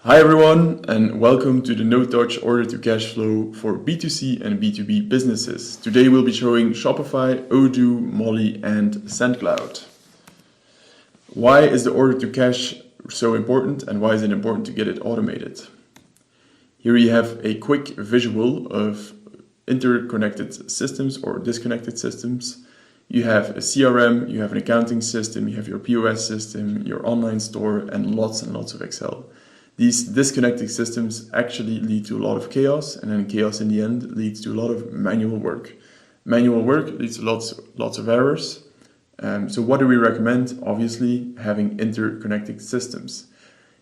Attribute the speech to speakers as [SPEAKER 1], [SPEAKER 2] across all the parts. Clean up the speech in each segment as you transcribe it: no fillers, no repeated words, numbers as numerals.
[SPEAKER 1] Hi everyone, and welcome to the no-touch order-to-cash flow for B2C and B2B businesses. Today we'll be showing Shopify, Odoo, Mollie and Sendcloud. Why is the order-to-cash so important, and why is it important to get it automated? Here you have a quick visual of interconnected systems or disconnected systems. You have a CRM, you have an accounting system, you have your POS system, your online store, and lots of Excel. These disconnected systems actually lead to a lot of chaos, and then chaos in the end leads to a lot of manual work. Manual work leads to lots of errors. So what do we recommend? Obviously, having interconnected systems.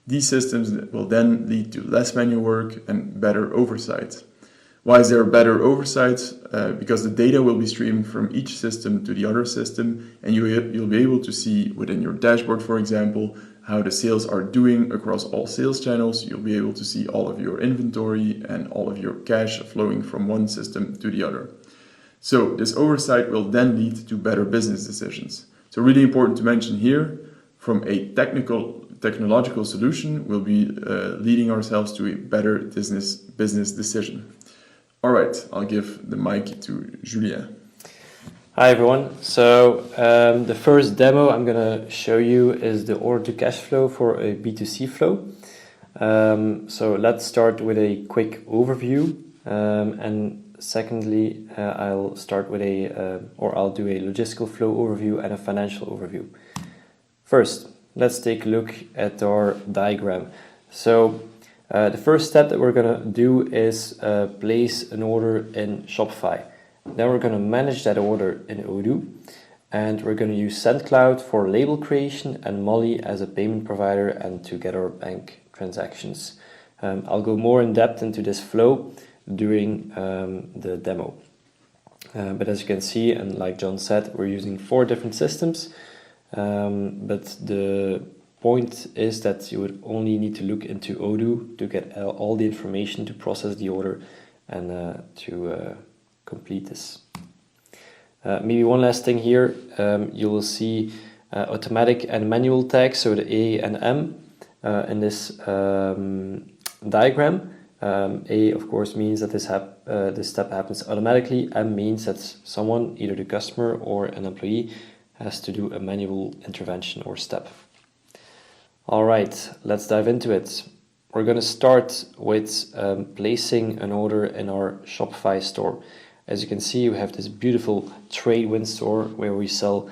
[SPEAKER 1] These systems will then lead to less manual work and better oversight. Why is there better oversight? Because the data will be streamed from each system to the other system, and you'll be able to see within your dashboard, for example, how the sales are doing across all sales channels. You'll be able to see all of your inventory and all of your cash flowing from one system to the other. So this oversight will then lead to better business decisions. So really important to mention here, from a technological solution, we'll be leading ourselves to a better business decision. All right, I'll give the mic to Julien.
[SPEAKER 2] Hi everyone. So the first demo I'm going to show you is the order to cash flow for a B2C flow. So let's start with a quick overview, and secondly I'll start with I'll do a logistical flow overview and a financial overview. First, let's take a look at our diagram. So the first step that we're going to do is place an order in Shopify. Then we're going to manage that order in Odoo, and we're going to use Sendcloud for label creation and Mollie as a payment provider and to get our bank transactions. I'll go more in depth into this flow during the demo. But as you can see, and like John said, we're using 4 different systems, but the point is that you would only need to look into Odoo to get all the information to process the order and to complete this. Maybe one last thing here, you will see automatic and manual tags, so the A and M in this diagram. A of course means that this step happens automatically. M means that someone, either the customer or an employee, has to do a manual intervention or step. Alright, let's dive into it. We're going to start with placing an order in our Shopify store. As you can see, we have this beautiful Tradewinds store where we sell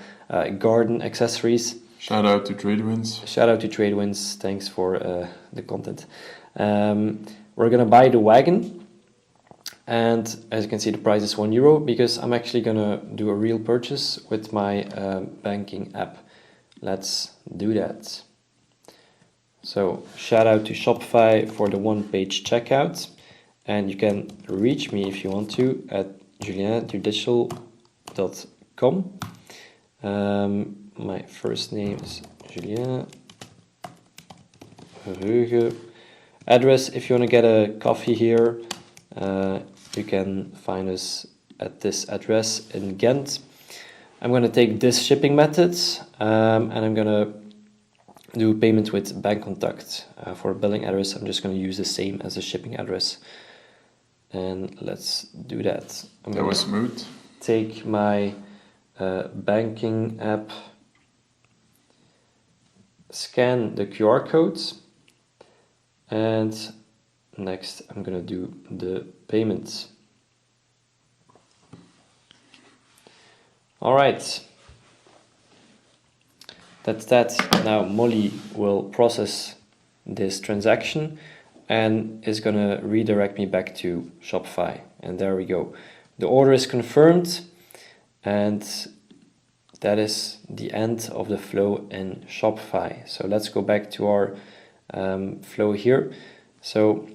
[SPEAKER 2] garden accessories.
[SPEAKER 1] Shout out to Tradewinds.
[SPEAKER 2] Shout out to Tradewinds. Thanks for the content. We're going to buy the wagon. And as you can see, the price is €1 because I'm actually going to do a real purchase with my banking app. Let's do that. So shout out to Shopify for the one-page checkout. And you can reach me if you want to at juliendigital.com. My first name is Julien. Address, if you want to get a coffee here, you can find us at this address in Ghent. I'm going to take this shipping method, and I'm going to do payment with bank contact. For a billing address, I'm just going to use the same as the shipping address. And let's do that.
[SPEAKER 1] That was smooth.
[SPEAKER 2] Take my banking app, scan the QR codes, and next I'm going to do the payments. All right. That's that. Now Mollie will process this transaction and is going to redirect me back to Shopify. And there we go. The order is confirmed, and that is the end of the flow in Shopify. So let's go back to our flow here. So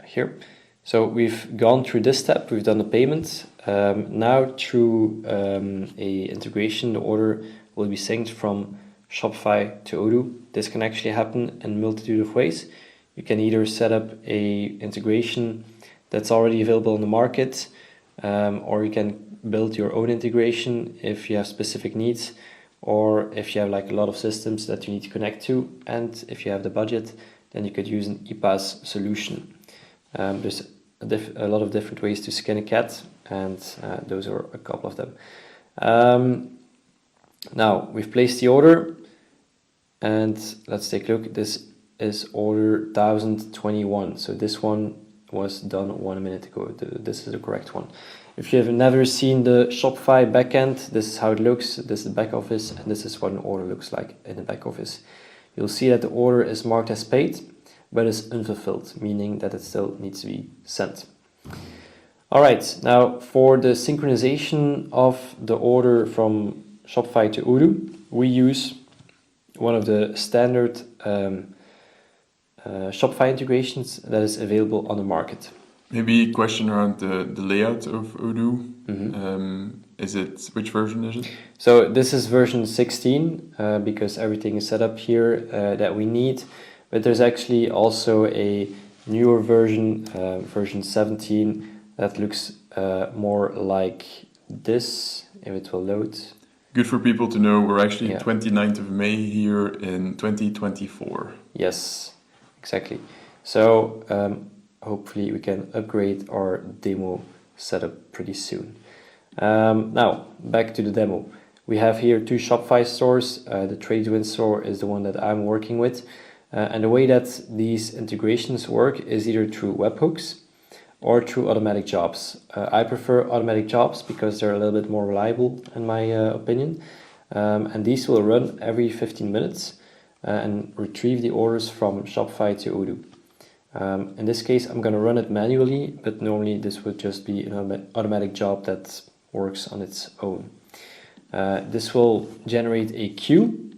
[SPEAKER 2] here. So we've gone through this step, we've done the payment. Now through a integration, the order will be synced from Shopify to Odoo. This can actually happen in a multitude of ways. You can either set up a integration that's already available on the market, or you can build your own integration if you have specific needs, or if you have like a lot of systems that you need to connect to, and if you have the budget, then you could use an ePass solution. There's a lot of different ways to skin a cat, and those are a couple of them. Now we've placed the order, and let's take a look. This is order 1021. So this one was done 1 minute ago. This is the correct one. If you have never seen the Shopify backend, this is how it looks. This is the back office, and this is what an order looks like in the back office. You'll see that the order is marked as paid, but is unfulfilled, meaning that it still needs to be sent. All right, now for the synchronization of the order from Shopify to Odoo, we use one of the standard Shopify integrations that is available on the market.
[SPEAKER 1] Maybe a question around the layout of Odoo. Which version is it?
[SPEAKER 2] So this is version 16 because everything is set up here that we need. But there's actually also a newer version, version 17, that looks more like this, if it will load.
[SPEAKER 1] Good for people to know we're actually 29th of May here in 2024.
[SPEAKER 2] Yes, exactly. So hopefully we can upgrade our demo setup pretty soon. Now, back to the demo. We have here 2 Shopify stores. The Tradewin store is the one that I'm working with. And the way that these integrations work is either through webhooks or through automatic jobs. I prefer automatic jobs because they're a little bit more reliable in my opinion. And these will run every 15 minutes and retrieve the orders from Shopify to Odoo. In this case, I'm going to run it manually, but normally this would just be an automatic job that works on its own. This will generate a queue,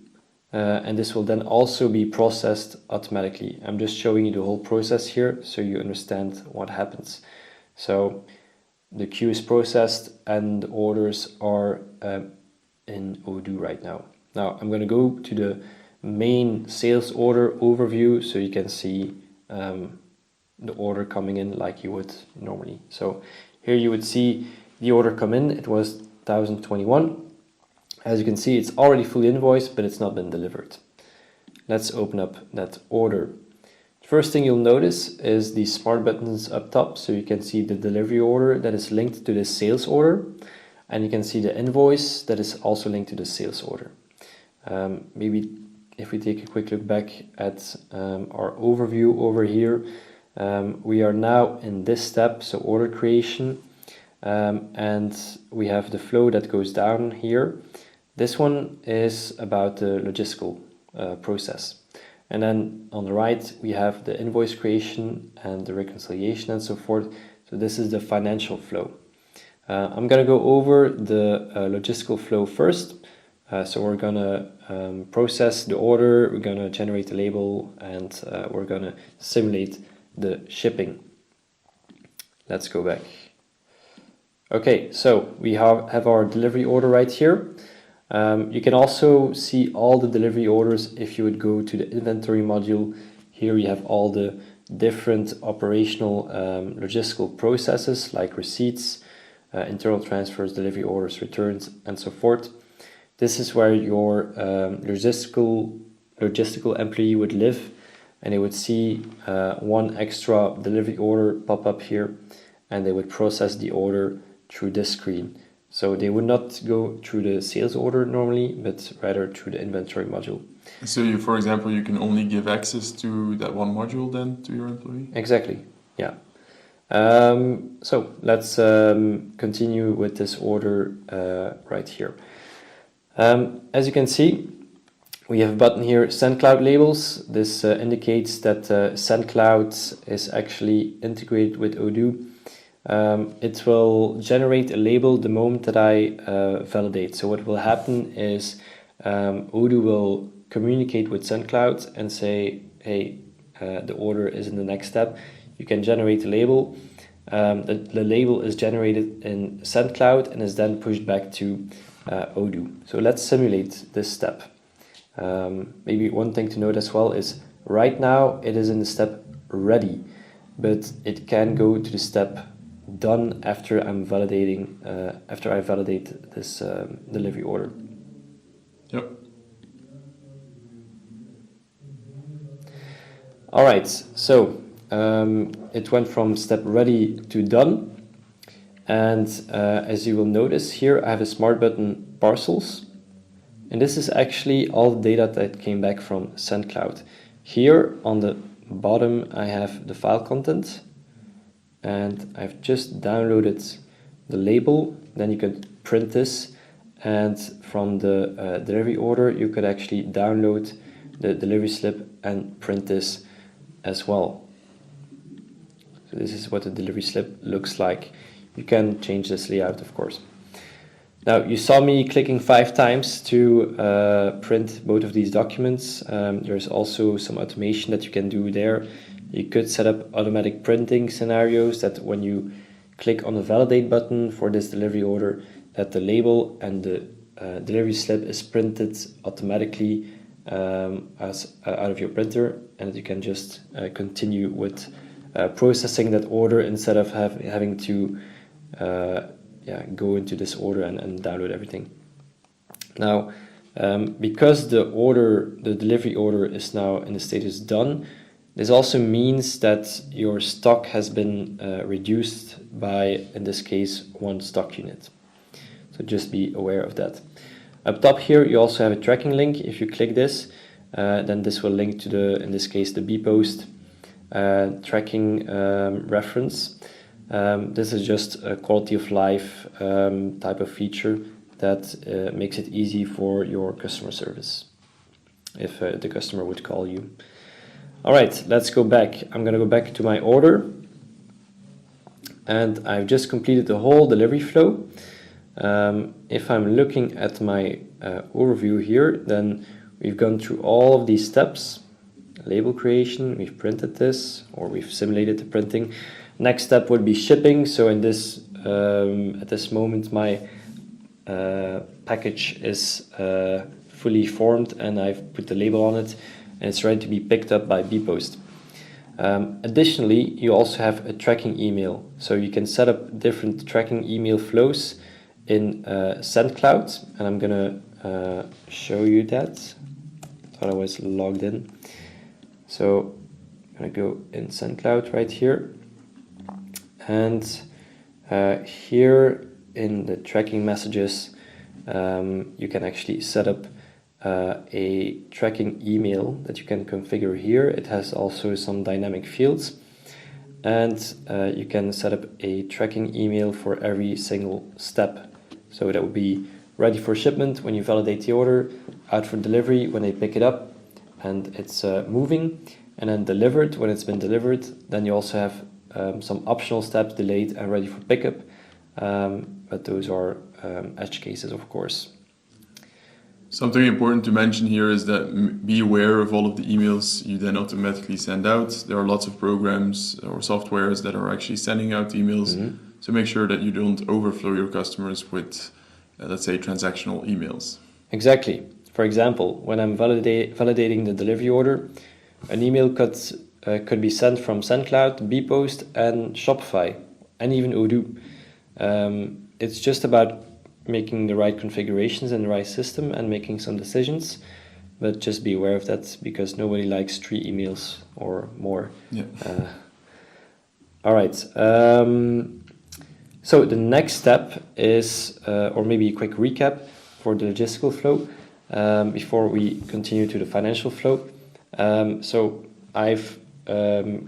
[SPEAKER 2] and this will then also be processed automatically. I'm just showing you the whole process here so you understand what happens. So the queue is processed and the orders are in Odoo right now. Now I'm going to go to the main sales order overview so you can see the order coming in like you would normally. So here you would see the order come in. It was 1021. As you can see, it's already fully invoiced, but it's not been delivered. Let's open up that order. First thing you'll notice is the smart buttons up top, so you can see the delivery order that is linked to the sales order, and you can see the invoice that is also linked to the sales order. Maybe if we take a quick look back at our overview over here, we are now in this step, so order creation, and we have the flow that goes down here. This one is about the logistical process. And then on the right, we have the invoice creation and the reconciliation and so forth. So this is the financial flow. I'm going to go over the logistical flow first. So we're going to process the order, we're going to generate the label, and we're going to simulate the shipping. Let's go back. Okay, so we have our delivery order right here. You can also see all the delivery orders if you would go to the inventory module. Here you have all the different operational logistical processes like receipts, internal transfers, delivery orders, returns, and so forth. This is where your logistical employee would live, and they would see one extra delivery order pop up here, and they would process the order through this screen. So they would not go through the sales order normally, but rather through the inventory module.
[SPEAKER 1] So you, for example, you can only give access to that one module then to your employee?
[SPEAKER 2] Exactly, yeah. So let's continue with this order right here. As you can see, we have a button here, SendCloud labels. This indicates that SendCloud is actually integrated with Odoo. It will generate a label the moment that I validate. So what will happen is Odoo will communicate with SendCloud and say, hey, the order is in the next step. You can generate a label. The label is generated in SendCloud and is then pushed back to Odoo. So let's simulate this step. Maybe one thing to note as well is right now it is in the step ready, but it can go to the step done after I'm validating, after I validate this delivery order.
[SPEAKER 1] Yep.
[SPEAKER 2] All right, so it went from step ready to done. And as you will notice here, I have a smart button parcels. And this is actually all the data that came back from Sendcloud. Here on the bottom, I have the file content. And I've just downloaded the label. Then you can print this. And from the delivery order, you could actually download the delivery slip and print this as well. So this is what the delivery slip looks like. You can change this layout, of course. Now, you saw me clicking 5 times to print both of these documents. There's also some automation that you can do there. You could set up automatic printing scenarios that when you click on the validate button for this delivery order, that the label and the delivery slip is printed automatically out of your printer, and you can just continue with processing that order instead of having to go into this order and download everything. Now, because the delivery order is now in the status done, this also means that your stock has been reduced by, in this case, 1 stock unit. So just be aware of that. Up top here, you also have a tracking link. If you click this, then this will link to in this case, the bpost tracking reference. This is just a quality of life type of feature that makes it easy for your customer service if the customer would call you. All right, let's go back. I'm going to go back to my order, and I've just completed the whole delivery flow. If I'm looking at my overview here, then we've gone through all of these steps. Label creation, we've printed this, or we've simulated the printing. Next step would be shipping. So in this, at this moment, my package is fully formed, and I've put the label on it, and it's ready to be picked up by bpost. Additionally, you also have a tracking email. So you can set up different tracking email flows in Sendcloud, and I'm gonna show you that. Thought I was logged in. So I'm gonna go in Sendcloud right here, and here in the tracking messages, you can actually set up a tracking email that you can configure here. It has also some dynamic fields, and you can set up a tracking email for every single step. So that would be ready for shipment when you validate the order, out for delivery when they pick it up and it's moving, and then delivered when it's been delivered. Then you also have some optional steps, delayed and ready for pickup, but those are edge cases, of course.
[SPEAKER 1] Something important to mention here is that be aware of all of the emails you then automatically send out. There are lots of programs or softwares that are actually sending out emails. Mm-hmm. So make sure that you don't overflow your customers with, let's say, transactional emails. Exactly.
[SPEAKER 2] For example, when I'm validating the delivery order, an email could be sent from Sendcloud, bpost, and Shopify, and even Odoo. It's just about making the right configurations in the right system and making some decisions, but just be aware of that because nobody likes 3 emails or more.
[SPEAKER 1] Yeah.
[SPEAKER 2] All right. So the next step is, or maybe a quick recap for the logistical flow before we continue to the financial flow. So I've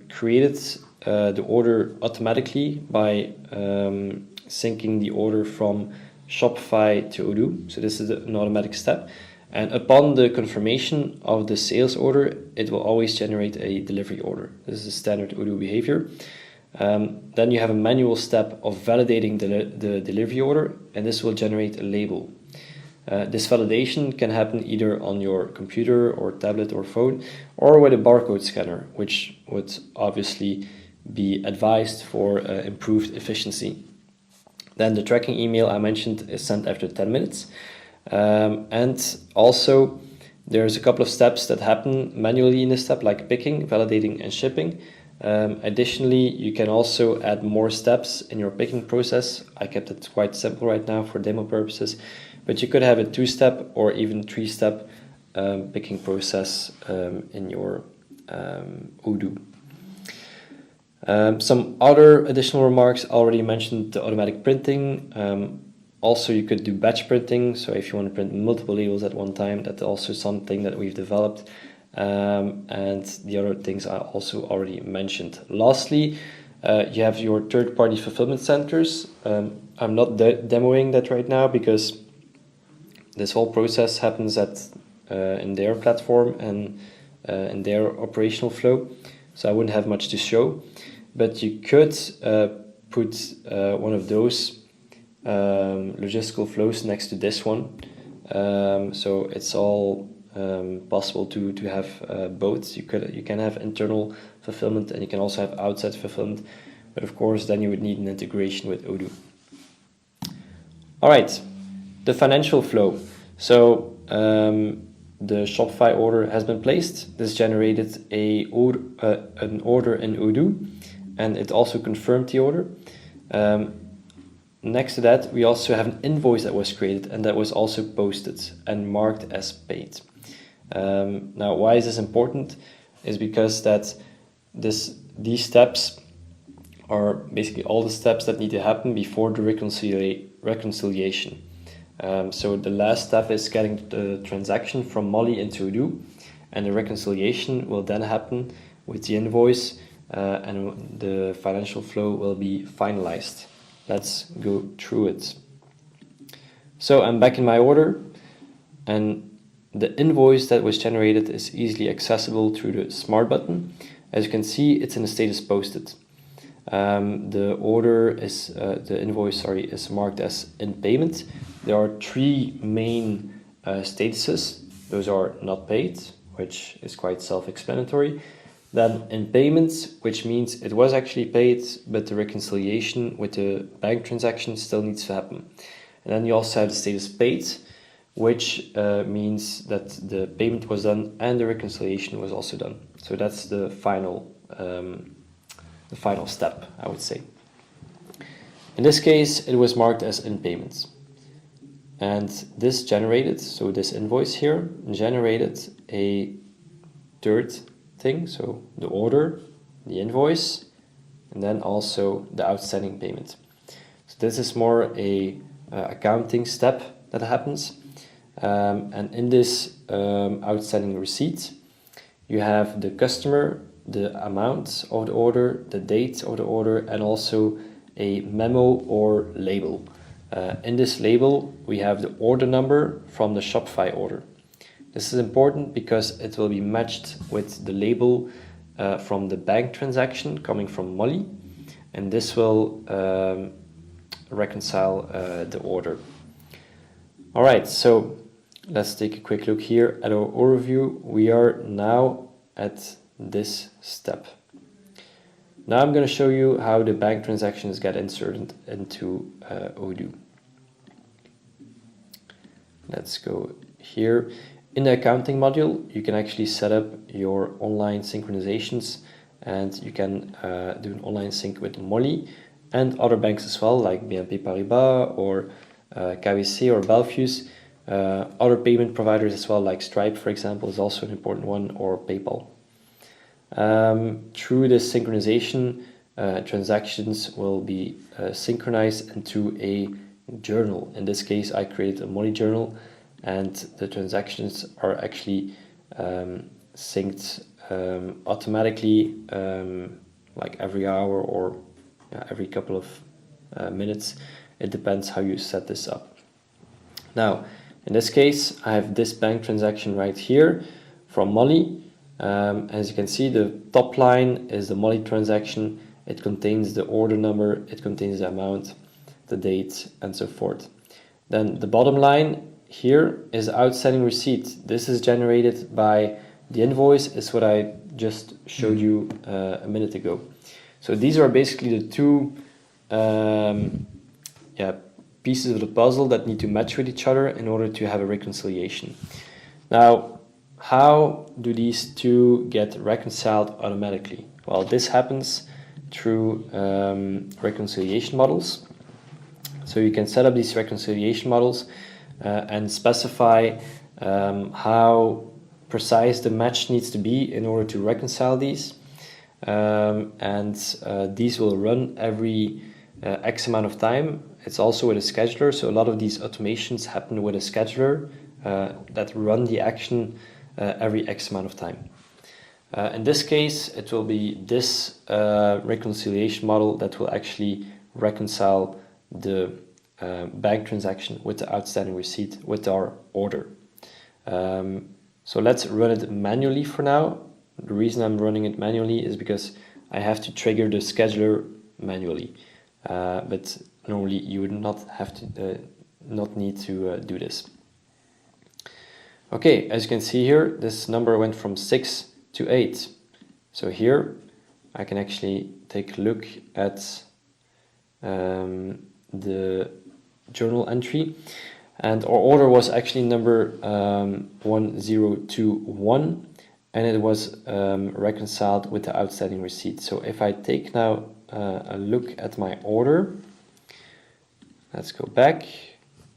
[SPEAKER 2] created the order automatically by syncing the order from Shopify to Odoo. So this is an automatic step. And upon the confirmation of the sales order, it will always generate a delivery order. This is a standard Odoo behavior. Then you have a manual step of validating the delivery order, and this will generate a label. This validation can happen either on your computer or tablet or phone, or with a barcode scanner, which would obviously be advised for improved efficiency. Then the tracking email I mentioned is sent after 10 minutes. And also there's a couple of steps that happen manually in this step, like picking, validating, and shipping. Additionally, you can also add more steps in your picking process. I kept it quite simple right now for demo purposes, but you could have a 2-step or even 3-step picking process in your Odoo. Some other additional remarks already mentioned: the automatic printing. Also, you could do batch printing. So if you want to print multiple labels at one time, that's also something that we've developed. And the other things I also already mentioned. Lastly, you have your third-party fulfillment centers. I'm not demoing that right now because this whole process happens in their platform and in their operational flow. So I wouldn't have much to show. But you could put one of those logistical flows next to this one. So it's all possible to have both. You can have internal fulfillment and you can also have outside fulfillment. But of course, then you would need an integration with Odoo. All right, the financial flow. So the Shopify order has been placed. This generated an order in Odoo, and it also confirmed the order. Next to that, we also have an invoice that was created and that was also posted and marked as paid. Now, why is this important? Is because that these steps are basically all the steps that need to happen before the reconciliation. So the last step is getting the transaction from Mollie into Odoo, and the reconciliation will then happen with the invoice, and the financial flow will be finalized. Let's go through it. So I'm back in my order, and the invoice that was generated is easily accessible through the Smart button. As you can see, it's in the status posted. The invoice is marked as in payment. There are three main statuses. Those are not paid, which is quite self-explanatory. Then in payments, which means it was actually paid, but the reconciliation with the bank transaction still needs to happen. And then you also have the status paid, which means that the payment was done and the reconciliation was also done. So that's the final step, I would say. In this case, it was marked as in payments. And this generated, so this invoice here, generated a third thing, so the order, the invoice, and then also the outstanding payment. So this is more a accounting step that happens. And in this outstanding receipt, you have the customer, the amount of the order, the date of the order, and also a memo or label. In this label, we have the order number from the Shopify order. This is important because it will be matched with the label from the bank transaction coming from Mollie, and this will reconcile the order. All right, so let's take a quick look here at our overview. We are now at this step. Now I'm going to show you how the bank transactions get inserted into Odoo. Let's go here. In the accounting module, you can actually set up your online synchronizations, and you can do an online sync with Mollie and other banks as well, like BNP Paribas or KBC or Belfius. Other payment providers as well, like Stripe, for example, is also an important one, or PayPal. Through this synchronization, transactions will be synchronized into a journal. In this case, I created a Mollie journal, and the transactions are actually synced automatically, like every hour or every couple of minutes. It depends how you set this up. Now, in this case, I have this bank transaction right here from Mollie. As you can see, the top line is the Mollie transaction. It contains the order number, it contains the amount, the date, and so forth. Then the bottom line here is outstanding receipt. This is generated by the invoice, is what I just showed you a minute ago. So these are basically the two pieces of the puzzle that need to match with each other in order to have a reconciliation. Now, how do these two get reconciled automatically? Well, this happens through reconciliation models. So you can set up these reconciliation models and specify how precise the match needs to be in order to reconcile these. These will run every X amount of time. It's also with a scheduler, so a lot of these automations happen with a scheduler that run the action every X amount of time. In this case, it will be this reconciliation model that will actually reconcile the bank transaction with the outstanding receipt with our order. So let's run it manually for now. The reason I'm running it manually is because I have to trigger the scheduler manually. But normally you would not have to, not need to do this. Okay, as you can see here, this number went from 6 to 8. So here I can actually take a look at the journal entry, and our order was actually number 1021, and it was reconciled with the outstanding receipt. So if I take now a look at my order, let's go back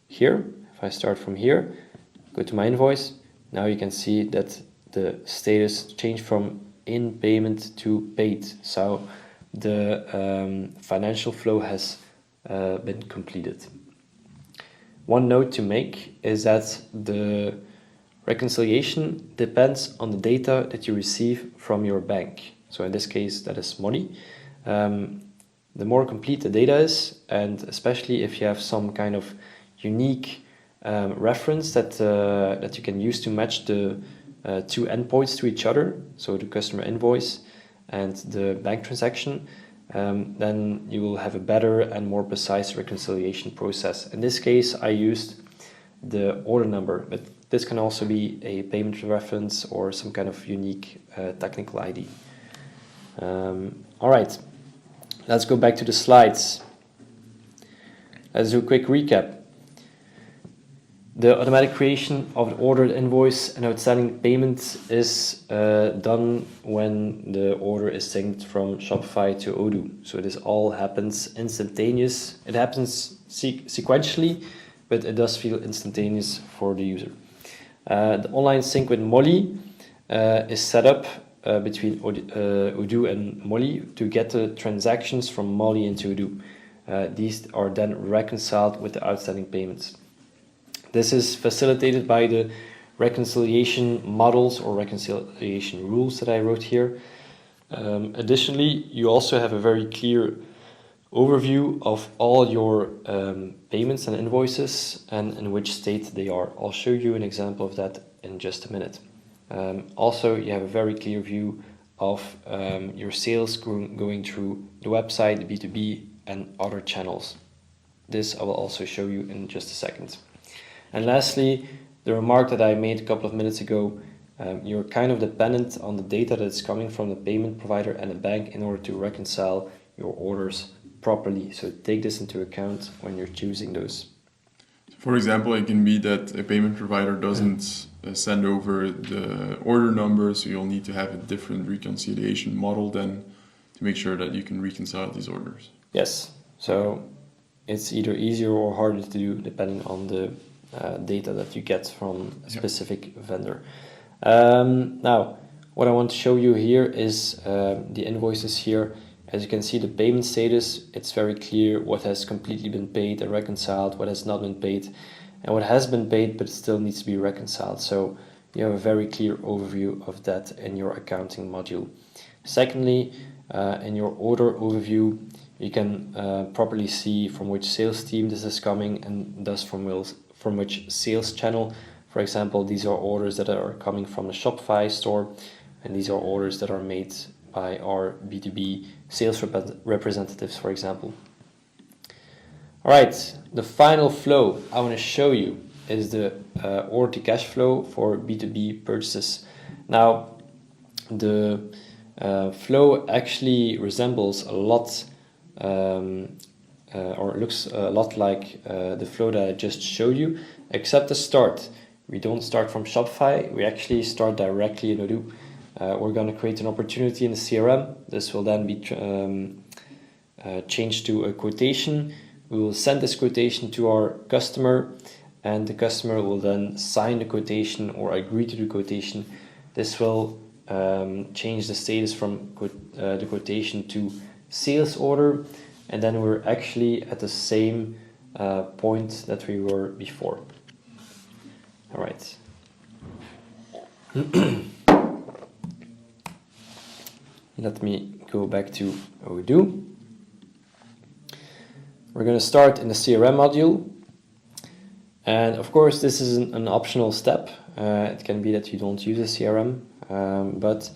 [SPEAKER 2] here. If I start from here, go to my invoice, now you can see that the status changed from in payment to paid. So the financial flow has been completed. One note to make is that the reconciliation depends on the data that you receive from your bank. So in this case, that is Mollie. The more complete the data is, and especially if you have some kind of unique reference that you can use to match the two endpoints to each other, so the customer invoice and the bank transaction, then you will have a better and more precise reconciliation process. In this case, I used the order number, but this can also be a payment reference or some kind of unique technical ID. All right, let's go back to the slides. Let's do a quick recap. The automatic creation of the ordered invoice and outstanding payment is done when the order is synced from Shopify to Odoo. So this all happens instantaneous. It happens sequentially, but it does feel instantaneous for the user. The online sync with Mollie is set up between Odoo and Mollie to get the transactions from Mollie into Odoo. These are then reconciled with the outstanding payments. This is facilitated by the reconciliation models or reconciliation rules that I wrote here. Additionally, you also have a very clear overview of all your payments and invoices and in which state they are. I'll show you an example of that in just a minute. Also, you have a very clear view of your sales going through the website, the B2B, and other channels. This I will also show you in just a second. And lastly, the remark that I made a couple of minutes ago, you're kind of dependent on the data that's coming from the payment provider and the bank in order to reconcile your orders properly. So take this into account when you're choosing those.
[SPEAKER 1] For example, it can be that a payment provider doesn't send over the order number, so you'll need to have a different reconciliation model then to make sure that you can reconcile these orders.
[SPEAKER 2] Yes, so it's either easier or harder to do depending on the data that you get from a specific vendor. Now, what I want to show you here is the invoices here. As you can see, the payment status, it's very clear what has completely been paid and reconciled, what has not been paid, and what has been paid but still needs to be reconciled. So you have a very clear overview of that in your accounting module. Secondly, in your order overview, you can properly see from which sales team this is coming and thus from which sales channel. For example, these are orders that are coming from the Shopify store, and these are orders that are made by our B2B sales representatives, for example. All right, the final flow I want to show you is the order to cash flow for B2B purchases. Now, the flow actually resembles a lot or looks a lot like the flow that I just showed you, except the start. We don't start from Shopify, we actually start directly in Odoo. We're going to create an opportunity in the CRM. This will then be changed to a quotation. We will send this quotation to our customer, and the customer will then sign the quotation or agree to the quotation. This will change the status from the quotation to sales order, and then we're actually at the same point that we were before. All right. Let me go back to Odoo. We're going to start in the CRM module. And of course, this is an optional step. It can be that you don't use a CRM, but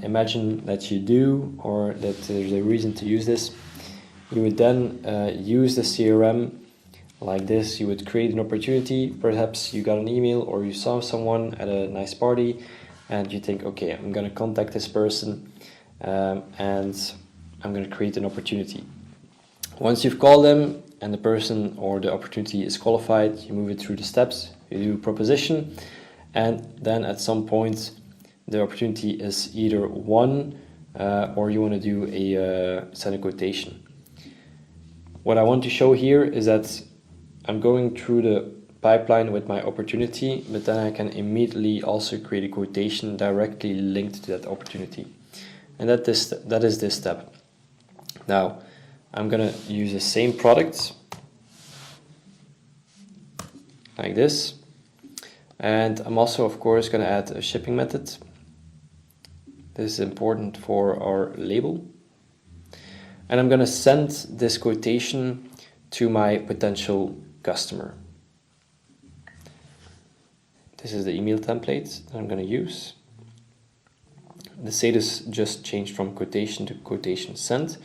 [SPEAKER 2] imagine that you do, or that there's a reason to use this. You would then use the CRM like this. You would create an opportunity. Perhaps you got an email or you saw someone at a nice party and you think, okay, I'm going to contact this person and I'm going to create an opportunity. Once you've called them and the person or the opportunity is qualified, you move it through the steps, you do proposition, and then at some point the opportunity is either won or you want to do a send a quotation. What I want to show here is that I'm going through the pipeline with my opportunity, but then I can immediately also create a quotation directly linked to that opportunity. And that is this step. Now, I'm going to use the same product like this. And I'm also, of course, going to add a shipping method. This is important for our label. And I'm going to send this quotation to my potential customer. This is the email template that I'm going to use. The status just changed from quotation to quotation sent.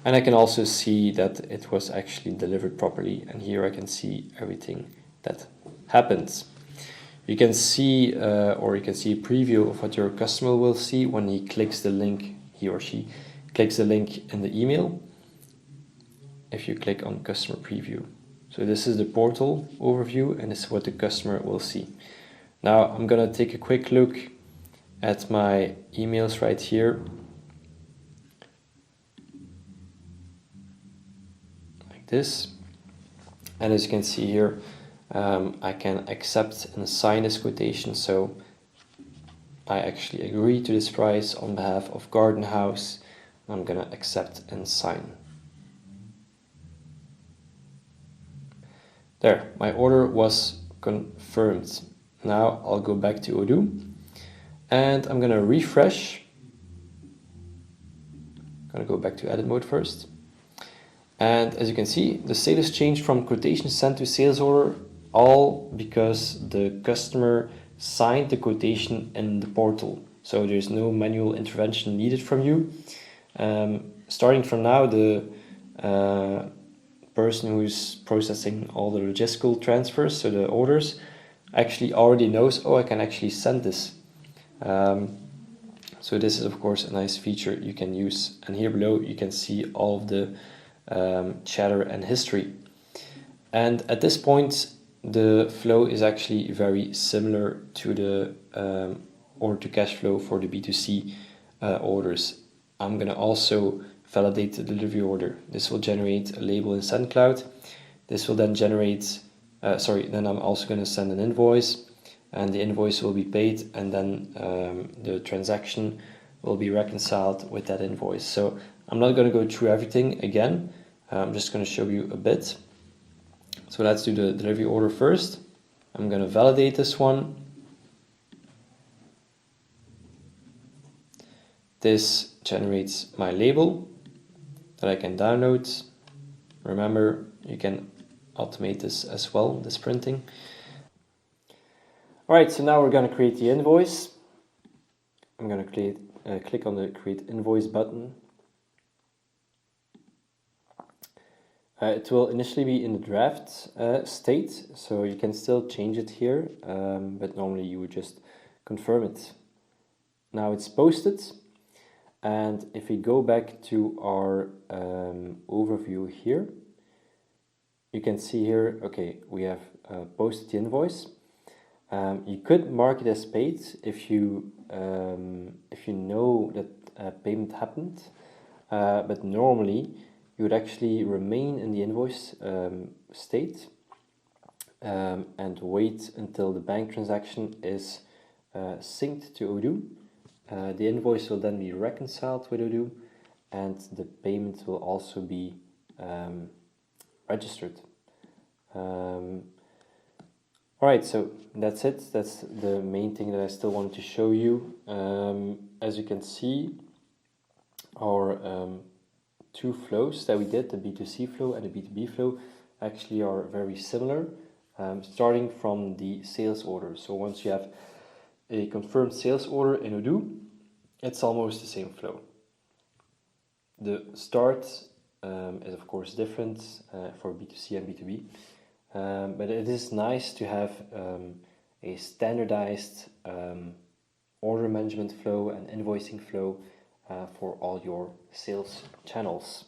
[SPEAKER 2] And I can also see that it was actually delivered properly. And here I can see everything that happens. You can see, or you can see a preview of what your customer will see when he clicks the link, he or she clicks the link in the email. If you click on customer preview. So this is the portal overview and this is what the customer will see. Now I'm going to take a quick look at my emails right here. Like this. And as you can see here, I can accept and sign this quotation. So I actually agree to this price on behalf of Garden House. I'm going to accept and sign. There, my order was confirmed. Now I'll go back to Odoo and I'm going to refresh. I'm going to go back to edit mode first. And as you can see, the status changed from quotation sent to sales order, all because the customer signed the quotation in the portal. So there's no manual intervention needed from you. Starting from now, the person who's processing all the logistical transfers, so the orders, actually already knows, oh, I can actually send this. So this is of course a nice feature you can use. And here below you can see all of the chatter and history. And at this point, the flow is actually very similar to the order to cash flow for the B2C orders. I'm going to also validate the delivery order. This will generate a label in Sendcloud. This will then generate, then I'm also going to send an invoice, and the invoice will be paid, and then the transaction will be reconciled with that invoice. So I'm not going to go through everything again. I'm just going to show you a bit. So let's do the delivery order first. I'm going to validate this one. This generates my label that I can download. Remember, you can automate this as well, this printing. All right, so now we're going to create the invoice. I'm going to click on the Create Invoice button. It will initially be in the draft state, so you can still change it here, but normally you would just confirm it. Now it's posted, and if we go back to our overview here, you can see here, okay, we have posted the invoice. You could mark it as paid if you know that payment happened, but normally you would actually remain in the invoice state, and wait until the bank transaction is synced to Odoo. The invoice will then be reconciled with Odoo, and the payment will also be registered. Alright, so that's it. That's the main thing that I still wanted to show you. As you can see, our two flows that we did, the B2C flow and the B2B flow, actually are very similar, starting from the sales order. So once you have a confirmed sales order in Odoo, it's almost the same flow. The start is of course different for B2C and B2B, but it is nice to have a standardized order management flow and invoicing flow for all your sales channels.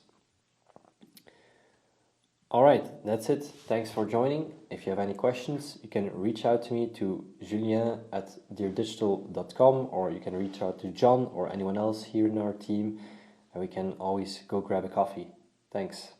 [SPEAKER 2] Alright, that's it. Thanks for joining. If you have any questions, you can reach out to me to Julien at deardigital.com, or you can reach out to John or anyone else here in our team, and we can always go grab a coffee. Thanks.